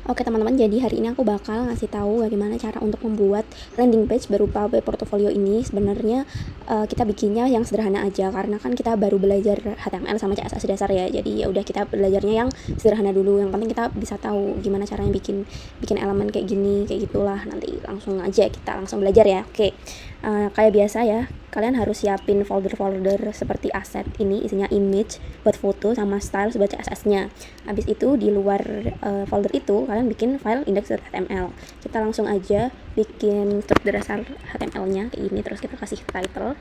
Oke teman-teman, jadi hari ini aku bakal ngasih tahu bagaimana cara untuk membuat landing page berupa web portfolio ini. Sebenarnya kita bikinnya yang sederhana aja karena kan kita baru belajar HTML sama CSS dasar ya. Jadi ya udah kita belajarnya yang sederhana dulu. Yang penting kita bisa tahu gimana caranya bikin elemen kayak gini, kayak gitulah. Nanti langsung aja kita langsung belajar ya. Oke. Kayak biasa ya, kalian harus siapin folder-folder seperti aset ini, isinya image buat foto sama style buat CSS-nya. Habis itu di luar folder itu kalian bikin file index.html. Kita langsung aja bikin struktur dasar HTML-nya kayak gini, terus kita kasih title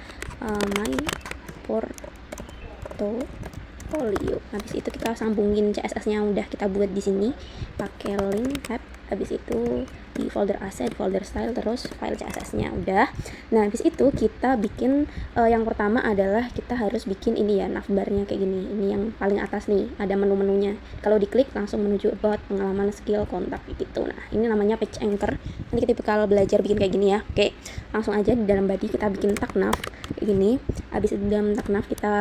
my portfolio. Habis itu kita sambungin CSS-nya yang udah kita buat di sini pakai link tab. Habis itu di folder asset, folder style, terus file CSS-nya udah. Nah, habis itu kita bikin yang pertama adalah kita harus bikin ini ya, navbar-nya kayak gini. Ini yang paling atas nih, ada menu-menunya. Kalau diklik langsung menuju about, pengalaman, skill, kontak gitu. Nah, ini namanya page anchor. Nanti kita bakal belajar bikin kayak gini ya. Oke, langsung aja di dalam body kita bikin tag nav kayak gini. Habis itu di dalam tag nav kita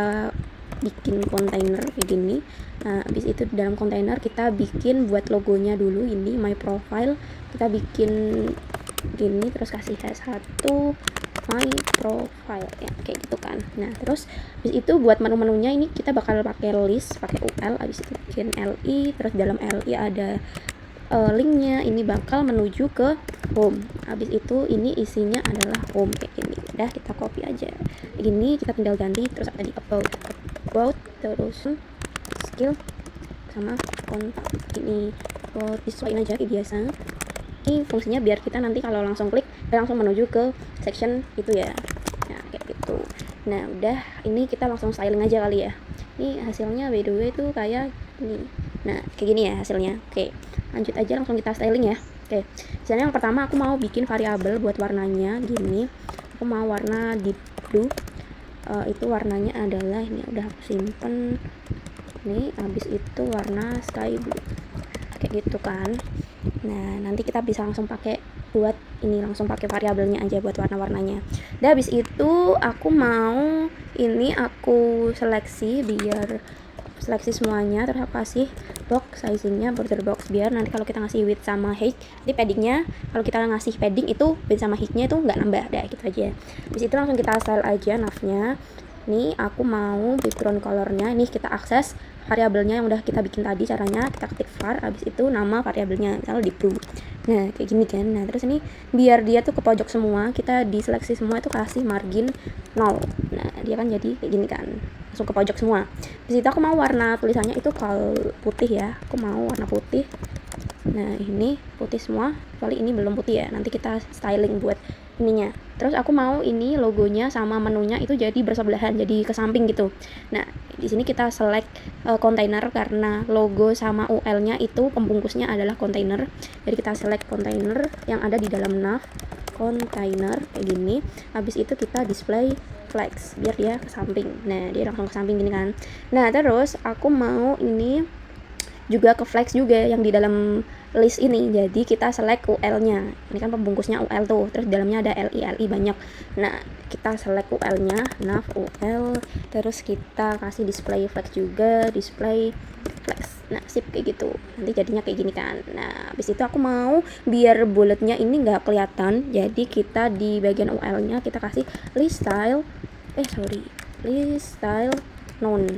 bikin kontainer kayak gini. Nah, habis itu di dalam kontainer kita bikin buat logonya dulu, ini my profile. Kita bikin gini, terus kasih h1 my profile ya, kayak gitu kan. Nah, terus habis itu buat menu-menunya ini kita bakal pakai list, pakai ul. Habis itu bikin li, terus dalam li ada linknya, ini bakal menuju ke home. Habis itu ini isinya adalah home kayak gini. Udah, kita copy aja gini, kita tinggal ganti, terus ada di about, terus skill sama kontak ini. Disesuaikan aja kayak biasa. Ini fungsinya biar kita nanti kalau langsung klik langsung menuju ke section itu ya. Nah, kayak gitu. Nah, udah, ini kita langsung styling aja kali ya. Ini hasilnya by the way itu kayak ini. Nah, kayak gini ya hasilnya. Oke, lanjut aja, langsung kita styling ya. Oke, misalnya yang pertama aku mau bikin variabel buat warnanya gini. Aku mau warna deep blue. Itu warnanya adalah ini, udah aku simpen nih. Habis itu warna sky blue kayak gitu kan. Nah, nanti kita bisa langsung pakai buat ini, langsung pakai variabelnya aja buat warna-warnanya. Dan habis itu aku mau ini, aku seleksi semuanya, terus aku kasih box size-nya border box biar nanti kalau kita ngasih width sama height, jadi paddingnya kalau kita ngasih padding itu width sama height-nya itu nggak nambah, dah gitu aja. Habis itu langsung kita style aja nav-nya. Nih aku mau background color-nya, ini kita akses variabelnya yang udah kita bikin tadi. Caranya kita ketik var, habis itu nama variabelnya misalnya di blue. Nah, kayak gini kan. Nah, terus ini biar dia tuh ke pojok semua, kita diseleksi semua itu kasih margin 0. Nah, dia kan jadi kayak gini kan, langsung ke pojok semua. Di situ aku mau warna tulisannya itu putih ya, aku mau warna putih. Nah, ini putih semua, kecuali ini belum putih ya, nanti kita styling buat ininya. Terus aku mau ini logonya sama menunya itu jadi bersebelahan, jadi ke samping gitu. Nah, di sini kita select kontainer karena logo sama ul-nya itu pembungkusnya adalah kontainer. Jadi kita select kontainer yang ada di dalam nav kontainer kayak gini. Habis itu kita display flex biar dia ke samping. Nah, dia langsung ke samping gini kan. Nah, terus aku mau ini juga ke flex juga yang di dalam list ini. Jadi kita select ul-nya. Ini kan pembungkusnya ul tuh. Terus di dalamnya ada li banyak. Nah, kita select ul-nya, nav ul, terus kita kasih display flex juga, display flex. Nah, sip kayak gitu. Nanti jadinya kayak gini kan. Nah, habis itu aku mau biar bulletnya ini nggak kelihatan. Jadi kita di bagian ul-nya kita kasih list style none.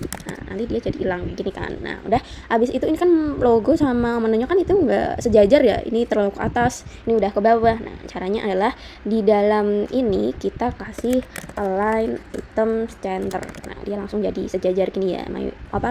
Nah, nanti dia jadi hilang gini kan. Nah, udah, habis itu ini kan logo sama menunya kan itu nggak sejajar ya, ini terlalu ke atas, ini udah ke bawah. Nah, caranya adalah di dalam ini kita kasih align item center. Nah, dia langsung jadi sejajar gini ya,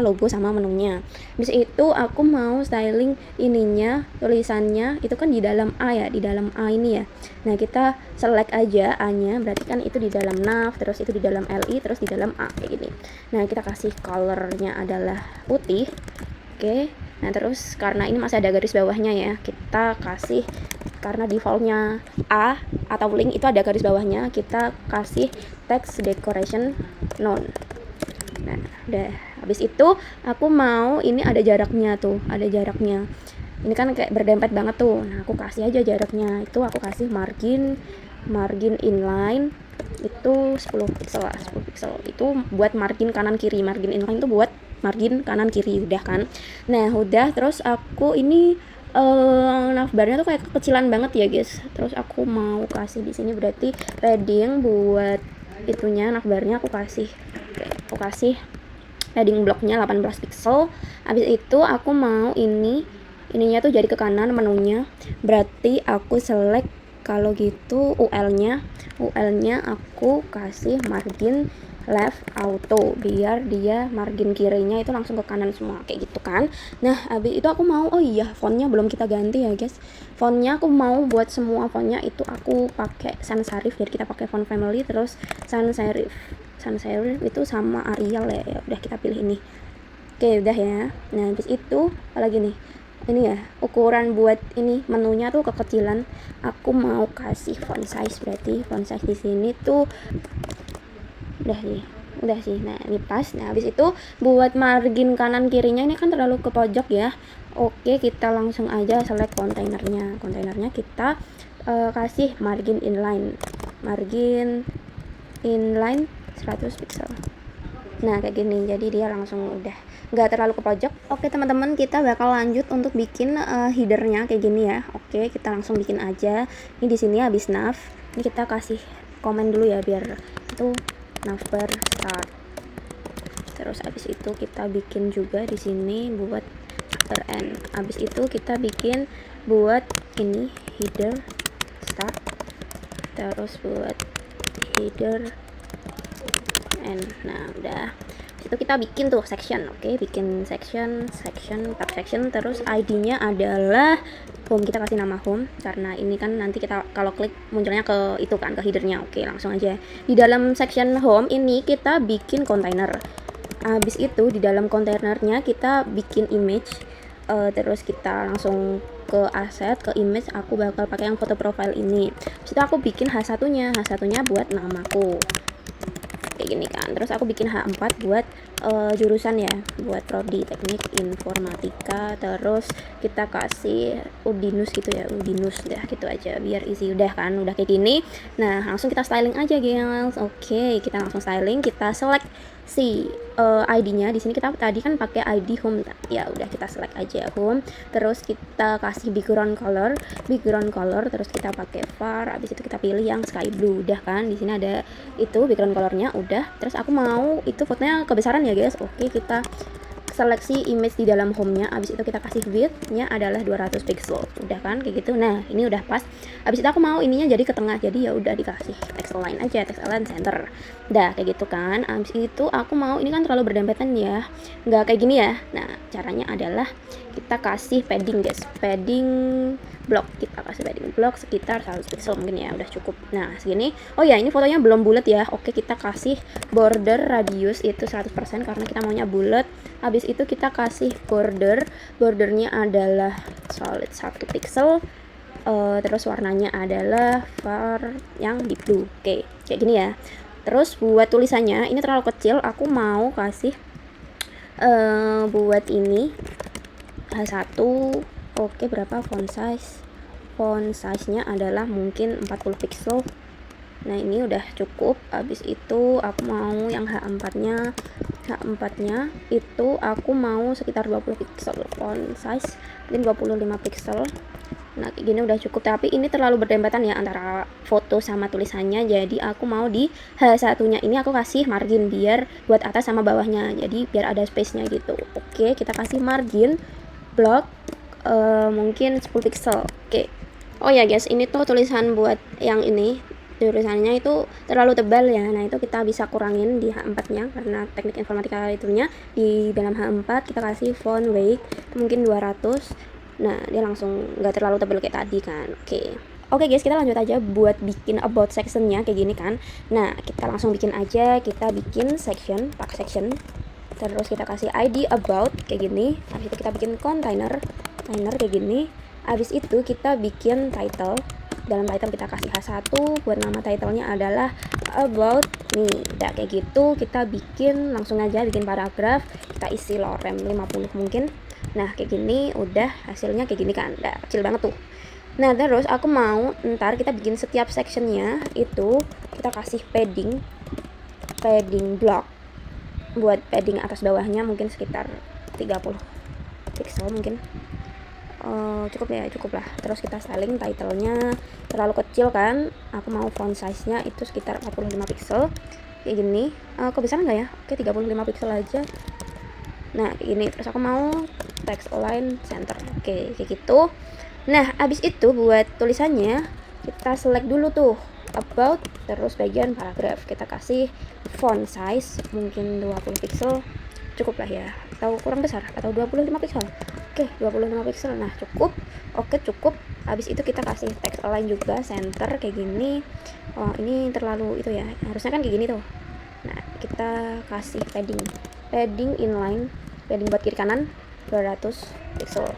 logo sama menunya. Habis itu aku mau styling ininya, tulisannya itu kan di dalam a ya, di dalam a ini ya. Nah, kita select aja a-nya, berarti kan itu di dalam nav, terus itu di dalam li, terus di dalam a kayak gini. Nah, kita kasih colornya adalah putih. Oke. Nah, terus karena ini masih ada garis bawahnya ya, kita kasih, karena defaultnya a atau link itu ada garis bawahnya, kita kasih text decoration none. Nah, udah. Habis itu aku mau ini ada jaraknya tuh, ada jaraknya. Ini kan kayak berdempet banget tuh. Nah, aku kasih aja jaraknya. Itu aku kasih margin inline itu 10 pixel lah, 10 pixel itu buat margin kanan kiri. Margin inline itu buat margin kanan kiri, udah kan. Nah, udah, terus aku ini navbarnya tuh kayak kecilan banget ya guys. Terus aku mau kasih di sini berarti padding buat itunya navbarnya aku kasih padding blocknya 18 pixel. Habis itu aku mau ininya tuh jadi ke kanan menunya, berarti aku select kalau gitu UL-nya aku kasih margin left auto biar dia margin kirinya itu langsung ke kanan semua kayak gitu kan. Nah habis itu aku mau, oh iya fontnya belum kita ganti ya guys. Fontnya aku mau buat semua fontnya itu aku pakai sans serif, jadi kita pakai font family terus sans serif itu sama Arial ya udah kita pilih ini. Oke udah ya. Nah habis itu apalagi nih, ini ya ukuran buat ini menunya tuh kekecilan, aku mau kasih font size, berarti font size di sini tuh udah sih. Nah ini pas. Nah habis itu buat margin kanan kirinya ini kan terlalu ke pojok ya. Oke kita langsung aja select kontainernya kita kasih margin inline 100 pixel. Nah kayak gini, jadi dia langsung udah nggak terlalu ke pojok. Oke teman-teman, kita bakal lanjut untuk bikin headernya kayak gini ya. Oke kita langsung bikin aja. Ini di sini habis nav, ini kita kasih komen dulu ya biar itu navbar start. Terus habis itu kita bikin juga di sini buat after end. Habis itu kita bikin buat ini header start, terus buat header end. Nah udah, itu kita bikin tuh section. Oke bikin section per section, terus ID-nya adalah home, kita kasih nama home karena ini kan nanti kita kalau klik munculnya ke itu kan, ke headernya. Oke langsung aja di dalam section home ini kita bikin kontainer. Habis itu di dalam kontainernya kita bikin image, terus kita langsung ke aset, ke image. Aku bakal pakai yang foto profile ini. Terus aku bikin H1 nya buat namaku kayak gini kan. Terus aku bikin H4 buat jurusan ya, buat prodi teknik informatika. Terus kita kasih Udinus gitu ya, Udinus dah gitu aja biar isi. Udah kan, udah kayak gini. Nah langsung kita styling aja guys. Oke kita langsung styling, kita select si ID-nya. Di sini kita tadi kan pakai ID home ya, udah kita select aja home, terus kita kasih background color, terus kita pakai var. Habis itu kita pilih yang sky blue. Udah kan, di sini ada itu background colornya udah. Terus aku mau itu fotonya kebesaran ya guys. Oke kita seleksi image di dalam home-nya. Habis itu kita kasih width-nya adalah 200 pixel. Udah kan kayak gitu. Nah, ini udah pas. Habis itu aku mau ininya jadi ke tengah. Jadi ya udah dikasih text align aja, text align center. Udah kayak gitu kan. Habis itu aku mau, ini kan terlalu berdempetan ya. Nggak kayak gini ya. Nah, caranya adalah kita kasih padding guys. Padding block. Kita kasih padding block sekitar 100 pixel mungkin ya, udah cukup. Nah, segini. Oh ya, ini fotonya belum bulat ya. Oke, kita kasih border radius itu 100% karena kita maunya bulat. Habis itu kita kasih bordernya adalah solid 1 pixel, terus warnanya adalah var yang deep blue. Oke kayak gini ya. Terus buat tulisannya ini terlalu kecil, aku mau kasih buat ini H1. Oke berapa font size nya adalah mungkin 40 pixel. Nah ini udah cukup. Habis itu aku mau yang H4 nya itu aku mau sekitar 20 pixel font size, mungkin 25 pixel. Nah kayak gini udah cukup, tapi ini terlalu berdempatan ya antara foto sama tulisannya. Jadi aku mau di H1 nya ini aku kasih margin biar buat atas sama bawahnya, jadi biar ada space nya gitu. Oke kita kasih margin block mungkin 10 pixel. Oke. Oh ya guys, ini tuh tulisan buat yang ini tulisannya itu terlalu tebal ya. Nah itu kita bisa kurangin di H4 nya karena teknik informatika itunya. Di dalam H4 kita kasih font weight mungkin 200. Nah dia langsung nggak terlalu tebal kayak tadi kan. Oke guys, kita lanjut aja buat bikin about sectionnya kayak gini kan. Nah kita langsung bikin aja, kita bikin section, pack section, terus kita kasih ID about kayak gini. Habis itu kita bikin container kayak gini. Habis itu kita bikin title. Dalam title kita kasih H1, buat nama titlenya adalah about nih. Udah kayak gitu kita bikin langsung aja bikin paragraf, kita isi lorem 50 mungkin. Nah kayak gini udah hasilnya kayak gini kan, udah kecil banget tuh. Nah terus aku mau ntar kita bikin setiap sectionnya itu kita kasih padding block. Buat padding atas bawahnya mungkin sekitar 30 pixel mungkin. cukup ya, cukup lah. Terus kita styling titlenya terlalu kecil kan, aku mau font size nya itu sekitar 45 pixel kayak gini. Kebesaran nggak ya? Oke, 35 pixel aja. Nah kayak gini. Terus aku mau text align center, oke kayak gitu. Nah abis itu buat tulisannya kita select dulu tuh about, terus bagian paragraph kita kasih font size mungkin 20 pixel cukup lah ya, atau kurang besar, atau 25 pixel. Oke 25 pixel. Nah cukup, oke cukup. Habis itu kita kasih text align juga center kayak gini. Oh ini terlalu itu ya, harusnya kan kayak gini tuh. Nah kita kasih padding inline, padding buat kiri kanan 200 pixel.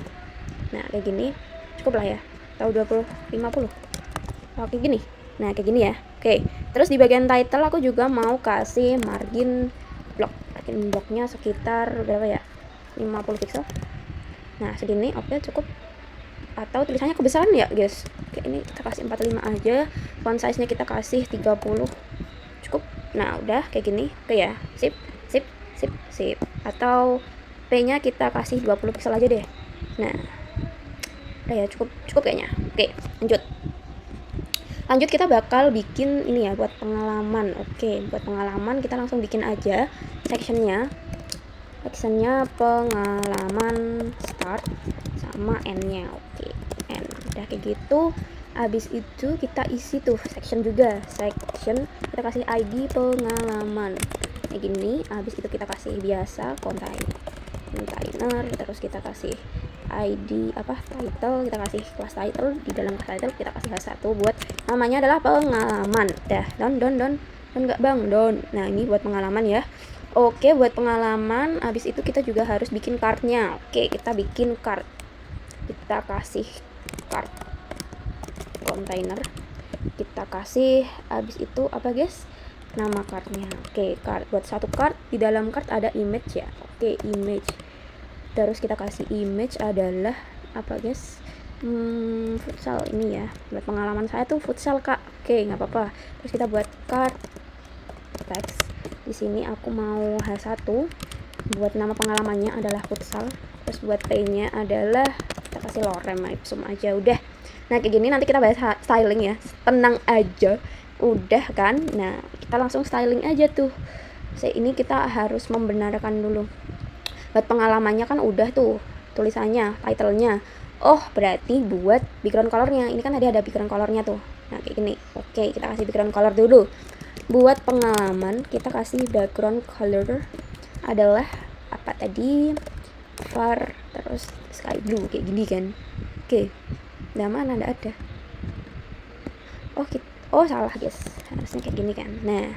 Nah kayak gini cukup lah ya, atau 20 50. Oke gini. Nah kayak gini ya. Oke, terus di bagian title aku juga mau kasih margin blocknya sekitar berapa ya, 50 pixel. Nah segini, oke cukup. Atau tulisannya kebesaran ya guys. Oke ini kita kasih 45 aja. Font size nya kita kasih 30, cukup. Nah udah kayak gini. Oke ya, sip. Atau P nya kita kasih 20 pixel aja deh. Nah udah ya, cukup kayaknya. Oke lanjut kita bakal bikin ini ya buat pengalaman. Oke, buat pengalaman kita langsung bikin aja sectionnya pengalaman start sama n-nya. Oke, n udah kayak gitu. Habis itu kita isi tuh section juga, section kita kasih ID pengalaman kayak gini. Habis itu kita kasih biasa container, terus kita kasih ID title, kita kasih kelas title. Di dalam kelas title kita kasih H1 buat namanya adalah pengalaman. Dah, don enggak bang, don. Nah ini buat pengalaman ya. Oke, buat pengalaman. Habis itu kita juga harus bikin cardnya. Oke, kita bikin card, kita kasih card container, kita kasih. Habis itu apa guys, nama cardnya. Oke, card, buat satu card, di dalam card ada image ya. Oke, image. Terus kita kasih image adalah apa guys, futsal ini ya. Buat pengalaman saya tuh futsal kak. Oke nggak apa-apa. Terus kita buat card text. Di sini aku mau H1 buat nama pengalamannya adalah futsal. Terus buat P-nya adalah kita kasih lorem ipsum aja udah. Nah kayak gini nanti kita bahas styling ya. Tenang aja. Udah kan. Nah kita langsung styling aja tuh. Ini kita harus membenarkan dulu. Buat pengalamannya kan udah tuh tulisannya, titlenya. Oh berarti buat background colornya, ini kan ada background colornya tuh. Nah kayak gini. Oke kita kasih background color dulu. Buat pengalaman kita kasih background color adalah apa tadi, far, terus sky blue kayak gini kan. Oke, nah mana ada. Oh salah guys, harusnya kayak gini kan. Nah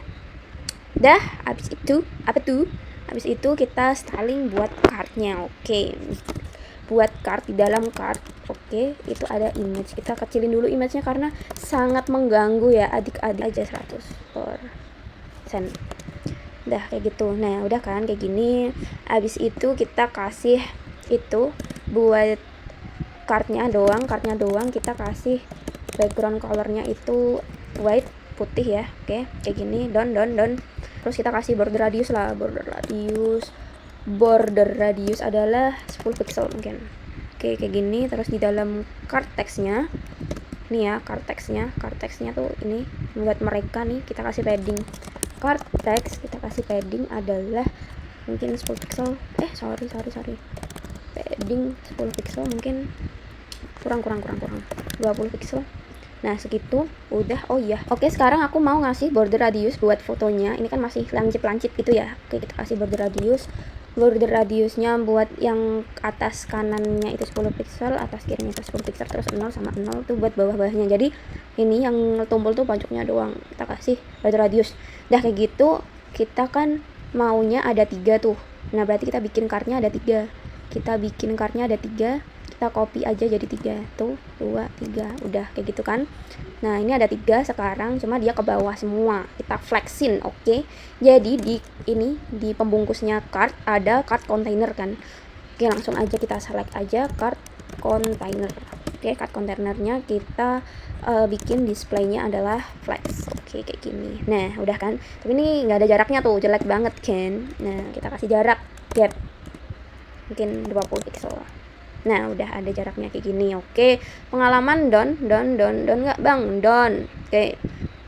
dah, habis itu apa tuh? Habis itu kita styling buat cardnya. Oke, buat card, di dalam card. Oke, itu ada image. Kita kecilin dulu image-nya karena sangat mengganggu ya adik-adik. Aja 100%. Udah kayak gitu. Nah udah kan kayak gini. Habis itu kita kasih itu buat cardnya doang kita kasih background colornya itu white, putih ya. Oke kayak gini. Don. Terus kita kasih border radius lah, border radius adalah 10 pixel mungkin. Oke kayak gini. Terus di dalam card textnya nih ya, card textnya tuh ini buat mereka nih, kita kasih padding card text, kita kasih padding adalah mungkin 10 pixel. Sorry padding 10 pixel, mungkin kurang 20 pixel. Nah segitu udah. Oh iya, oke sekarang aku mau ngasih border radius buat fotonya. Ini kan masih lancip gitu ya. Oke kita kasih border radiusnya buat yang atas kanannya itu 10 pixel, atas kirinya itu 10 pixel, terus 0 sama 0 tuh buat bawah-bawahnya. Jadi ini yang tombol tuh pojoknya doang kita kasih border radius. Dah kayak gitu. Kita kan maunya ada 3 tuh. Nah berarti kita bikin cardnya ada 3. Kita copy aja jadi 3 tuh, 2, 3 udah kayak gitu kan. Nah ini ada 3 sekarang, cuma dia ke bawah semua, kita flexin. Oke, jadi di pembungkusnya card ada card container kan. Oke langsung aja kita select aja card container. Oke card containernya kita bikin displaynya adalah flex. Oke kayak gini. Nah udah kan, tapi ini nggak ada jaraknya tuh, jelek banget kan. Nah kita kasih jarak gap mungkin 20 pixel. Nah, udah ada jaraknya kayak gini. Oke, pengalaman don nggak bang? Don. Oke,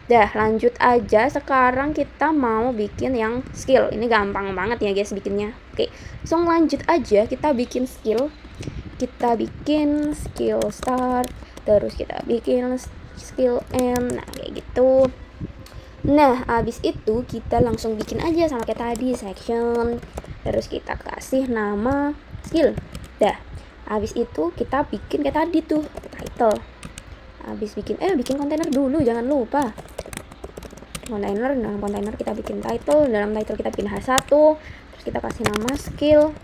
dah lanjut aja. Sekarang kita mau bikin yang skill. Ini gampang banget ya guys bikinnya. Oke, langsung lanjut aja. Kita bikin skill. Kita bikin skill start. Terus kita bikin skill end. Nah, kayak gitu. Nah, abis itu kita langsung bikin aja sama kayak tadi, section. Terus kita kasih nama skill. Dah. Abis itu kita bikin kayak tadi tuh, title. Abis bikin kontainer dulu, jangan lupa. Kontainer, dalam kontainer kita bikin title, dalam title kita bikin H1, terus kita kasih nama skill.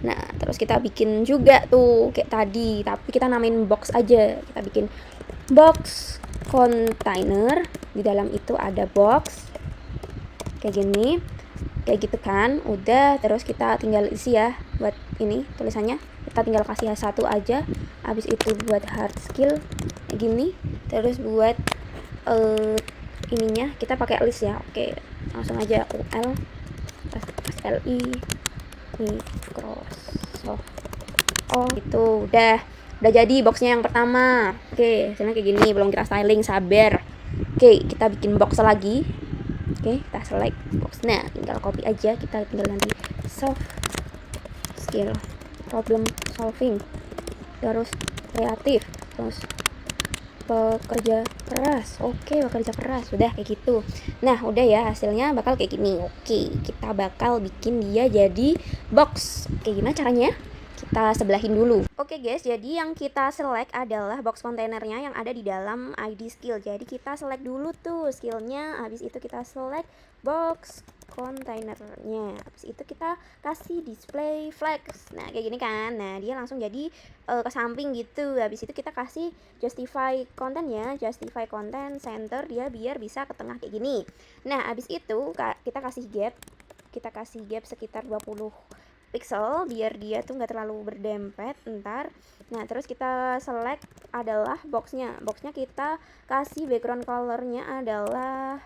Nah, terus kita bikin juga tuh kayak tadi, tapi kita namain box aja. Kita bikin box container, di dalam itu ada box kayak gini, kayak gitu kan. Udah, terus kita tinggal isi ya buat ini tulisannya, kita tinggal kasih H1 aja. Habis itu buat hard skill kayak gini, terus buat ininya kita pakai list ya. Oke, langsung aja UL SLI Microsoft. Oh, itu udah jadi boxnya yang pertama. Oke, hasilnya kayak gini, belum kita styling, sabar. Oke, kita bikin box lagi. Oke, kita select box. Nah, tinggal copy aja, kita tinggal nanti soft skill, problem solving, terus kreatif, terus pekerja keras. Oke, pekerja keras, udah kayak gitu. Nah, udah ya, hasilnya bakal kayak gini. Oke, kita bakal bikin dia jadi box. Oke, gimana caranya? Kita sebelahin dulu. Oke guys, jadi yang kita select adalah box kontainernya yang ada di dalam ID skill. Jadi kita select dulu tuh skillnya, habis itu kita select box kontainernya. Habis itu kita kasih display flex. Nah, kayak gini kan. Nah, dia langsung jadi ke samping gitu. Habis itu kita kasih justify content ya, justify content center, dia biar bisa ke tengah kayak gini. Nah, habis itu kita kasih gap. Kita kasih gap sekitar 20 pixel biar dia tuh nggak terlalu berdempet ntar. Nah, terus kita select adalah boxnya kita kasih background colornya adalah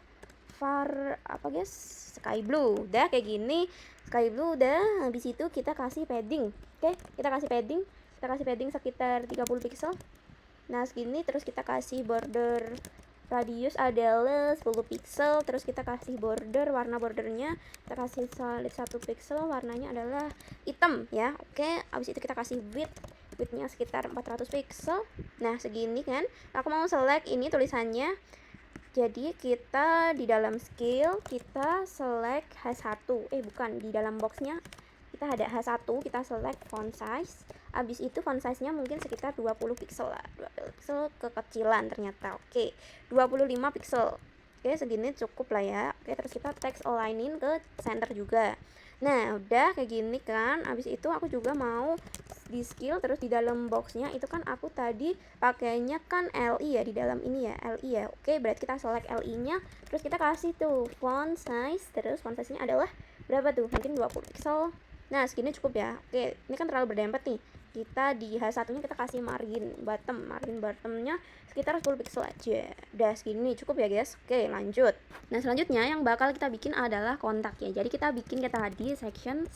apa guys, sky blue. Udah kayak gini, sky blue udah. Habis itu kita kasih padding. Oke, kita kasih padding sekitar 30 pixel. Nah, segini. Terus kita kasih border radius adalah 10 pixel. Terus kita kasih border, warna bordernya kita kasih solid 1 pixel, warnanya adalah hitam ya. Oke, habis itu kita kasih widthnya sekitar 400 pixel. Nah, segini kan. Aku mau select ini tulisannya. Jadi kita di dalam skill kita select H1. Bukan, di dalam boxnya kita ada H1, kita select font size. Abis itu font size-nya mungkin sekitar 20 pixel lah. 20 pixel kekecilan ternyata. Oke, 25 pixel. Oke, segini cukup lah ya. Oke, terus kita text alignin ke center juga. Nah, udah kayak gini kan. Abis itu aku juga mau di skill, terus di dalam boxnya itu kan aku tadi pakainya kan LI ya, di dalam ini ya, LI ya. Oke, berarti kita select LI-nya, terus kita kasih tuh font size, terus font size-nya adalah berapa tuh? Mungkin 20 pixel. Nah, segini cukup ya. Oke, ini kan terlalu berdempet nih. Kita di H1-nya kita kasih margin bottomnya sekitar 10 pixel aja. Udah segini cukup ya guys. Oke, lanjut. Nah, selanjutnya yang bakal kita bikin adalah kontak ya. Jadi kita bikin kayak tadi section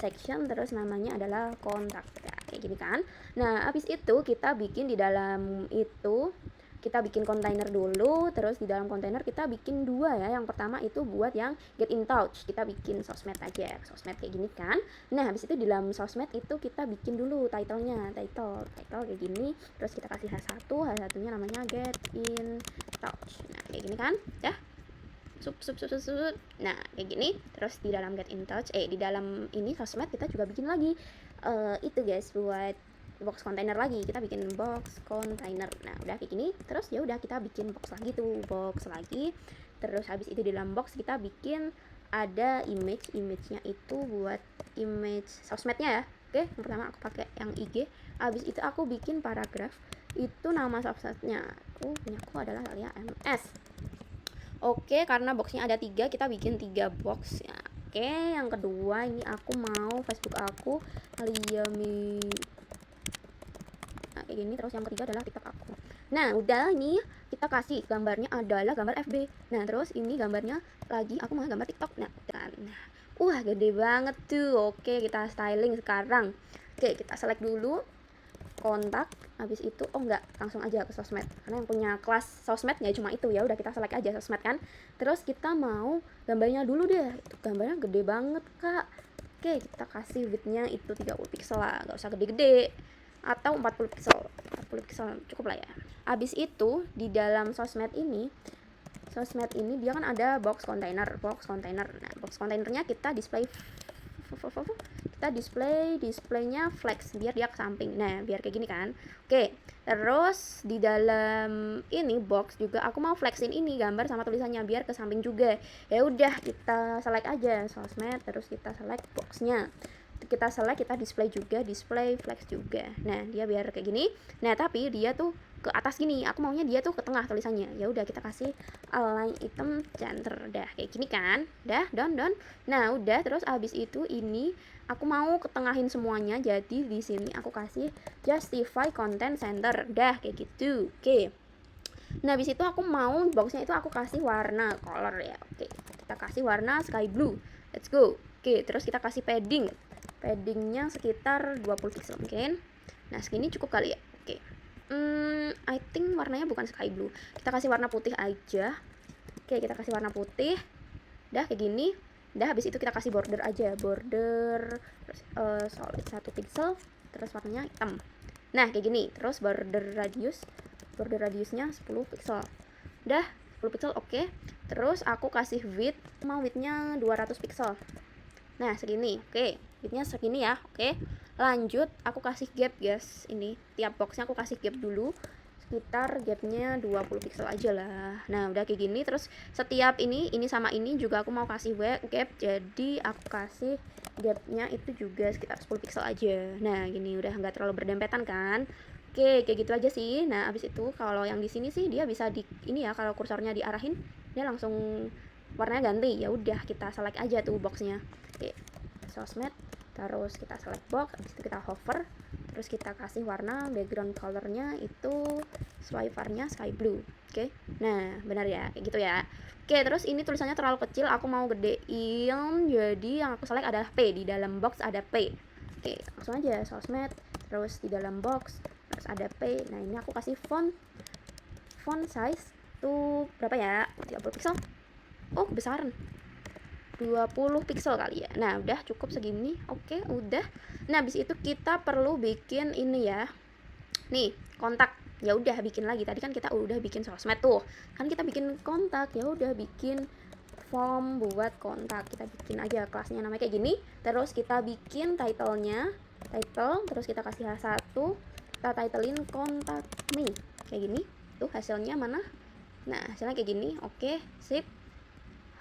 terus namanya adalah kontak. Ya, kayak gini kan. Nah, habis itu kita bikin di dalam itu, kita bikin kontainer dulu, terus di dalam kontainer kita bikin dua ya. Yang pertama itu buat yang get in touch, kita bikin sosmed aja, sosmed kayak gini kan. Nah, habis itu di dalam sosmed itu kita bikin dulu title-nya, title kayak gini, terus kita kasih H1-nya namanya get in touch. Nah, kayak gini kan ya. Nah, kayak gini. Terus di dalam get in touch, di dalam ini sosmed kita juga bikin lagi itu guys, buat box container lagi, kita bikin box container. Nah, udah kayak gini. Terus ya udah kita bikin box lagi tuh, box lagi. Terus habis itu di dalam box kita bikin ada image-nya itu buat image sosmednya ya. Oke, yang pertama aku pakai yang IG. Habis itu aku bikin paragraf. Itu nama sosmednya punya aku adalah Alia MS. Oke, karena boxnya ada 3, kita bikin 3 box ya. Oke, yang kedua ini aku mau Facebook aku Alia kayak gini. Terus yang ketiga adalah TikTok aku. Nah, udah ini kita kasih gambarnya adalah gambar FB. Nah, terus ini gambarnya lagi aku mau gambar TikTok. Nah, wah, gede banget tuh. Oke, kita styling sekarang. Oke, kita select dulu. kontak, habis itu enggak, langsung aja ke sosmed karena yang punya kelas sosmed ya cuma itu, ya udah kita select aja sosmed kan. Terus kita mau gambarnya dulu deh, itu gambarnya gede banget kak. Oke, kita kasih widthnya itu 30 pixel lah, nggak usah gede-gede, atau 40 pixel, 40 pixel cukup lah ya. Habis itu di dalam sosmed ini dia kan ada box container. Nah, box containernya kita displaynya flex biar dia ke samping. Nah, biar kayak gini kan. Oke, terus di dalam ini box juga aku mau flexin ini gambar sama tulisannya biar ke samping juga. Ya udah, kita select aja sosmed, terus kita select boxnya. Kita select, kita display flex juga. Nah, dia biar kayak gini. Nah, tapi dia tuh ke atas gini, aku maunya dia tuh ke tengah tulisannya. Ya udah, kita kasih align item center, dah kayak gini kan, dah done. Nah udah, terus abis itu ini aku mau ketengahin semuanya, jadi di sini aku kasih justify content center, dah kayak gitu. Oke, nah abis itu aku mau boxnya itu aku kasih warna color ya. Oke, kita kasih warna sky blue, let's go. Oke, terus kita kasih paddingnya sekitar 20 pixel mungkin. Nah segini cukup kali ya. Oke, I think warnanya bukan sky blue, kita kasih warna putih aja. Oke, kita kasih warna putih, dah kayak gini. Dah habis itu kita kasih border aja, border terus solid 1 pixel, terus warnanya hitam. Nah kayak gini. Terus border radiusnya 10 pixel, dah 10 pixel. Oke, terus aku kasih width, mau widthnya 200 pixel. Nah segini. Oke, widthnya segini ya. Oke, lanjut aku kasih gap guys. Ini tiap boxnya aku kasih gap dulu, sekitar gapnya 20 pixel aja lah. Nah udah kayak gini. Terus setiap ini sama ini juga aku mau kasih gap, jadi aku kasih gapnya itu juga sekitar 10 pixel aja. Nah gini udah nggak terlalu berdempetan kan. Oke, kayak gitu aja sih. Nah abis itu kalau yang di sini sih dia bisa di ini ya, kalau kursornya diarahin dia langsung warnanya ganti. Ya udah, kita select aja tuh boxnya. Oke, sosmed, terus kita select box, habis itu kita hover, terus kita kasih warna background colornya itu swipernya sky blue. Oke, nah benar ya, kayak gitu ya. Oke, terus ini tulisannya terlalu kecil, aku mau gedein, jadi yang aku select adalah P. Di dalam box ada P. Oke, langsung aja sosmed, terus di dalam box terus ada P. Nah ini aku kasih font size tuh berapa ya, 30 pixel. Oh kebesaran, 20 pixel kali ya. Nah udah cukup segini. Oke, udah. Nah habis itu kita perlu bikin ini ya, nih kontak. Ya udah, bikin lagi. Tadi kan kita udah bikin sosmed tuh, kan kita bikin kontak. Ya udah, bikin form buat kontak. Kita bikin aja kelasnya namanya kayak gini. Terus kita bikin title, terus kita kasih H1, kita titlein kontak me kayak gini. Tuh hasilnya mana? Nah hasilnya kayak gini. Oke, sip.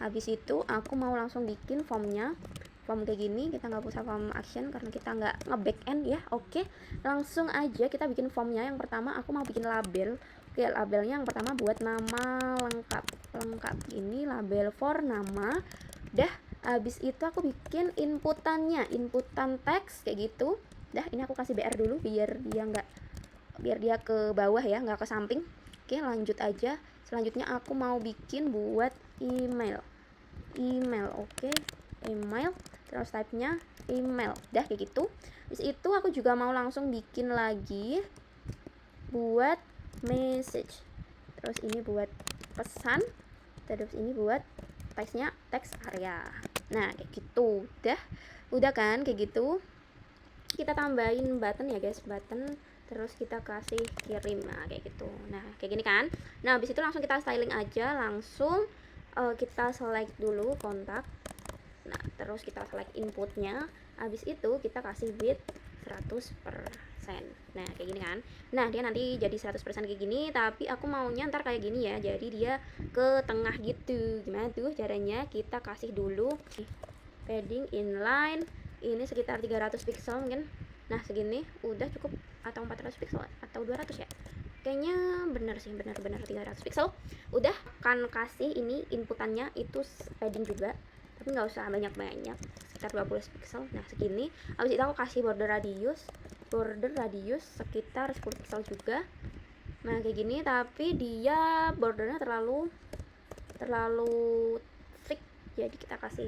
Habis itu aku mau langsung bikin formnya, form kayak gini. Kita nggak usah form action karena kita nggak nge-back end ya. Oke, langsung aja kita bikin formnya. Yang pertama aku mau bikin label. Oke, labelnya yang pertama buat nama lengkap. Ini label for nama. Dah, habis itu aku bikin inputan teks kayak gitu. Dah, ini aku kasih BR dulu biar dia ke bawah ya, nggak ke samping. Oke, lanjut aja. Selanjutnya aku mau bikin buat email. Oke, email, terus type-nya email. Dah kayak gitu. Habis itu aku juga mau langsung bikin lagi buat message. Terus ini buat pesan. Terus ini buat teksnya teks area. Nah, kayak gitu. Udah kan kayak gitu. Kita tambahin button ya guys, button. Terus kita kasih kirim, nah kayak gitu. Nah kayak gini kan. Nah habis itu langsung kita styling aja, langsung kita select dulu kontak. Nah terus kita select inputnya, habis itu kita kasih width 100%. Nah kayak gini kan. Nah dia nanti jadi 100% kayak gini, tapi aku maunya ntar kayak gini ya, jadi dia ke tengah gitu. Gimana tuh caranya? Kita kasih dulu padding inline, ini sekitar 300 pixel mungkin. Nah segini udah cukup, atau 400 pixel atau 200 ya, kayaknya bener 300 pixel. Udah kan kasih ini inputannya itu padding juga, tapi nggak usah banyak-banyak, sekitar 20 pixel. Nah segini. Habis itu aku kasih border radius sekitar 10 pixel juga. Nah kayak gini, tapi dia bordernya terlalu thick, jadi kita kasih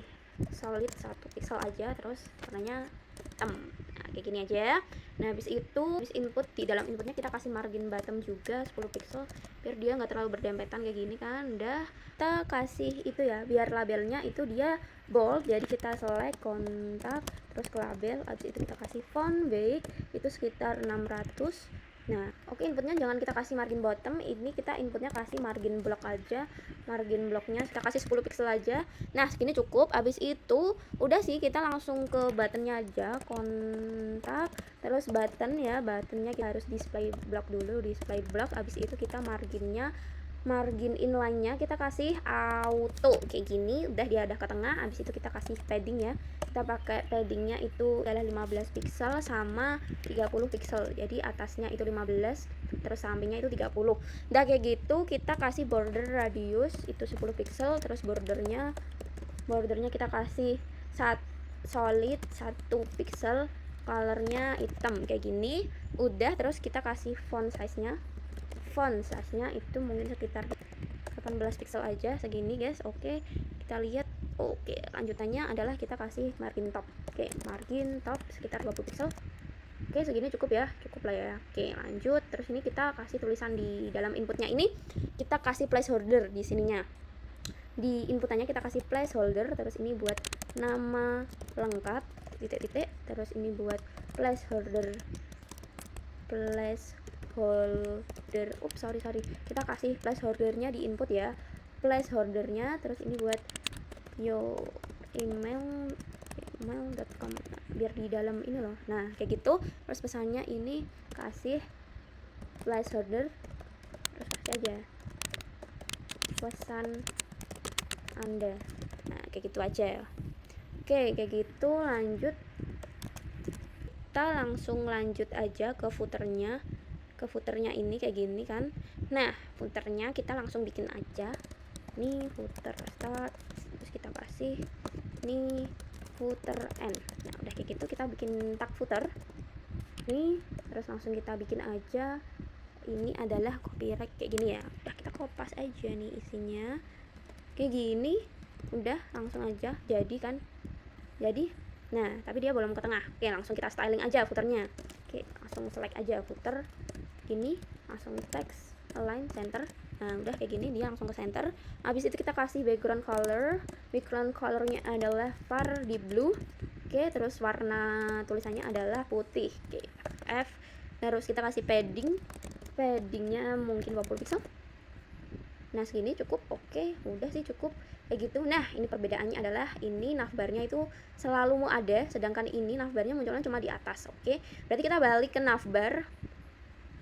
solid 1 pixel aja, terus warnanya hitam. Nah kayak gini aja ya. Nah habis input, di dalam inputnya kita kasih margin bottom juga 10 pixel biar dia nggak terlalu berdempetan kayak gini kan. Udah, kita kasih itu ya, biar labelnya itu dia bold, jadi kita select kontak terus ke label. Habis itu kita kasih font weight itu sekitar 600. Nah oke, inputnya jangan kita kasih margin bottom, ini kita inputnya kasih margin block aja. Margin blocknya kita kasih 10 pixel aja. Nah segini cukup. Habis itu udah sih, kita langsung ke buttonnya aja, kontak terus button ya. Buttonnya kita harus display block dulu, display block. Habis itu kita margin inline-nya kita kasih auto kayak gini. Udah, dia ada ke tengah. Habis itu kita kasih padding ya, kita pakai paddingnya itu adalah 15 pixel sama 30 pixel, jadi atasnya itu 15 terus sampingnya itu 30. Udah kayak gitu, kita kasih border radius itu 10 pixel, terus bordernya kita kasih solid 1 pixel, colornya hitam kayak gini. Udah, terus kita kasih font size nya itu mungkin sekitar 18 pixel aja segini guys. Oke, kita lihat. Oke, lanjutannya adalah kita kasih margin top. Oke, margin top sekitar 20 pixel. Oke, segini cukup ya, cukup lah ya. Oke, lanjut. Terus ini kita kasih tulisan di dalam inputnya, ini kita kasih placeholder di sininya. Di inputannya kita kasih placeholder, terus ini buat nama lengkap titik-titik, terus ini buat placeholder. Sorry, kita kasih placeholdernya di input ya, placeholdernya. Terus ini buat email.com, biar di dalam ini loh. Nah kayak gitu. Terus pesannya ini kasih placeholder, terus kasih aja pesan Anda. Nah kayak gitu aja ya. Oke, kayak gitu. Lanjut, kita langsung lanjut aja ke footernya. Ini kayak gini kan. Nah footernya kita langsung bikin aja. Ini footer start, terus kita kasih ini footer end. Nah udah kayak gitu, kita bikin tag footer nih, terus langsung kita bikin aja. Ini adalah copyright kayak gini ya. Udah, kita kopas aja nih isinya kayak gini. Udah, langsung aja jadi kan, jadi. Nah tapi dia belum ke tengah. Oke, langsung kita styling aja footernya. Oke, langsung select aja footer gini, langsung text align center. Nah udah kayak gini, dia langsung ke center. Habis itu kita kasih background colornya adalah var deep blue. Oke, terus warna tulisannya adalah putih. Oke, F. Terus kita kasih paddingnya mungkin 20 pixel. Nah segini cukup. Oke, udah sih cukup kayak gitu. Nah ini perbedaannya adalah ini navbarnya itu selalu mau ada, sedangkan ini navbarnya munculnya cuma di atas. Oke, berarti kita balik ke navbar.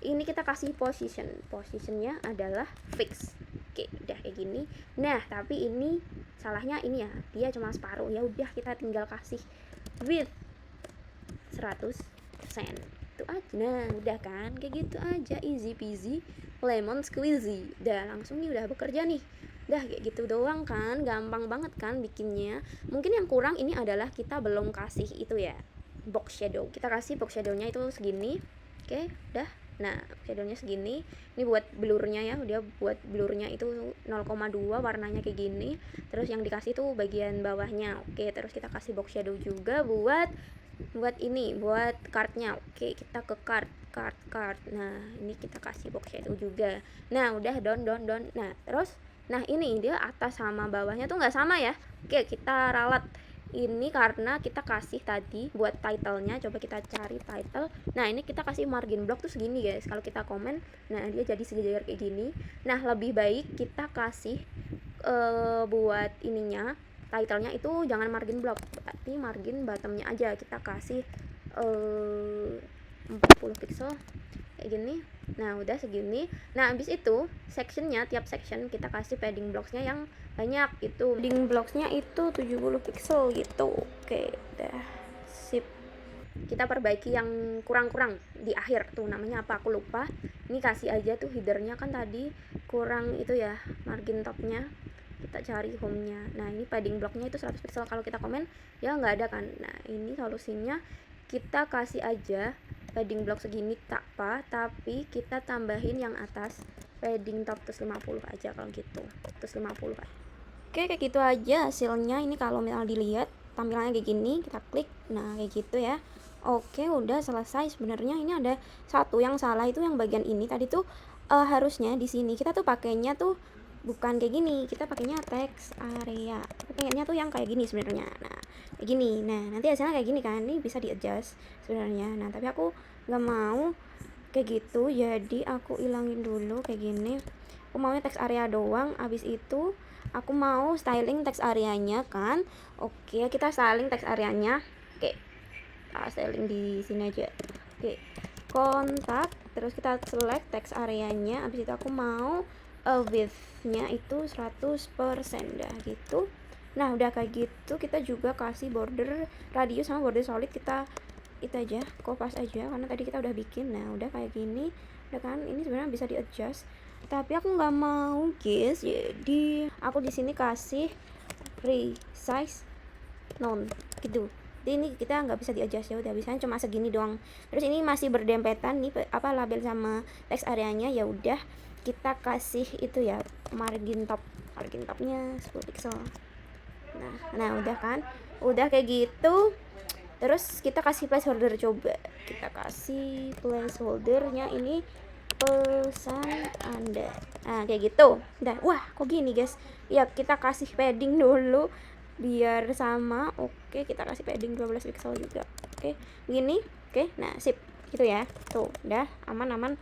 Ini kita kasih positionnya adalah fix. Oke, udah kayak gini. Nah tapi ini salahnya ini ya, dia cuma separuh. Ya udah, kita tinggal kasih width 100%. Itu aja. Nah udah kan, kayak gitu aja, easy peasy lemon squeezy. Udah langsung nih, udah bekerja nih. Udah kayak gitu doang kan, gampang banget kan bikinnya. Mungkin yang kurang ini adalah kita belum kasih itu ya, box shadow. Kita kasih box shadownya itu segini. Oke, udah. Nah shadownya segini. Ini buat blurnya ya, dia buat blurnya itu 0,2, warnanya kayak gini. Terus yang dikasih tuh bagian bawahnya. Oke, terus kita kasih box shadow juga buat ini, buat cardnya. Oke, kita ke card. Nah ini kita kasih box shadow juga. Nah udah, down. Nah terus, nah ini dia atas sama bawahnya tuh nggak sama ya. Oke, kita ralat ini karena kita kasih tadi buat title-nya. Coba kita cari title. Nah ini kita kasih margin block tuh segini guys. Kalau kita komen, nah dia jadi sejajar kayak gini. Nah lebih baik kita kasih buat ininya, title-nya itu jangan margin block, tapi margin bottom-nya aja. Kita kasih 40 pixel kayak gini. Nah udah segini. Nah habis itu sectionnya, tiap section kita kasih padding blocks-nya yang banyak. Itu padding blocks-nya itu 70 pixel gitu. Oke, udah sip. Kita perbaiki yang kurang-kurang di akhir tuh, namanya apa aku lupa. Ini kasih aja tuh headernya, kan tadi kurang itu ya, margin top-nya. Kita cari home-nya. Nah ini padding block-nya itu 100 pixel. Kalau kita komen ya nggak ada kan. Nah ini solusinya, kita kasih aja padding block segini tak apa, tapi kita tambahin yang atas padding top terus 50 aja kalau gitu, terus 50 kan. Oke, kayak gitu aja hasilnya. Ini kalau misalnya dilihat tampilannya kayak gini, kita klik, nah kayak gitu ya. Oke, udah selesai. Sebenarnya ini ada satu yang salah, itu yang bagian ini tadi tuh harusnya di sini kita tuh pakainya tuh bukan kayak gini, kita pakainya text area. Pakainya tuh yang kayak gini sebenarnya. Nah, kayak gini. Nah, nanti hasilnya kayak gini kan. Ini bisa di adjust sebenarnya. Nah, tapi aku nggak mau kayak gitu, jadi aku ilangin dulu kayak gini. Aku maunya text area doang. Abis itu aku mau styling text areanya kan. Oke, kita styling text areanya. Oke, styling di sini aja. Oke, kontak, terus kita select text areanya. Habis itu aku mau width-nya itu 100% dah gitu. Nah, udah kayak gitu kita juga kasih border radius sama border solid, kita itu aja, kopas aja karena tadi kita udah bikin. Nah, udah kayak gini. Udah kan, ini sebenarnya bisa di adjust. Tapi aku nggak mau, guys. Jadi aku di sini kasih resize none gitu. Jadi ini kita nggak bisa di-adjust, ya udah bisanya cuma segini doang. Terus ini masih berdempetan nih apa label sama text areanya, ya udah kita kasih itu ya, margin topnya 10 pixel. Nah udah kan, udah kayak gitu. Terus kita kasih placeholder, coba kita kasih placeholdernya ini pesan Anda. Nah kayak gitu. Udah, wah kok gini guys. Ya kita kasih padding dulu biar sama. Oke, kita kasih padding 12 pixel juga. Oke, gini. Oke, nah sip. Gitu ya. Tuh, udah aman.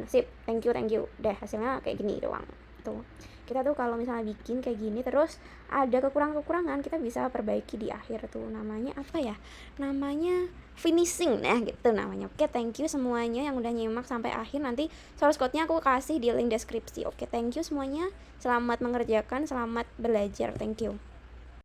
Sip. Thank you. Udah hasilnya kayak gini doang. Tuh. Kita tuh kalau misalnya bikin kayak gini terus ada kekurangan kita bisa perbaiki di akhir tuh. Namanya apa ya? Namanya finishing, nah gitu namanya. Oke, thank you semuanya yang udah nyimak sampai akhir. Nanti source code-nya aku kasih di link deskripsi. Oke, thank you semuanya. Selamat mengerjakan, selamat belajar. Thank you.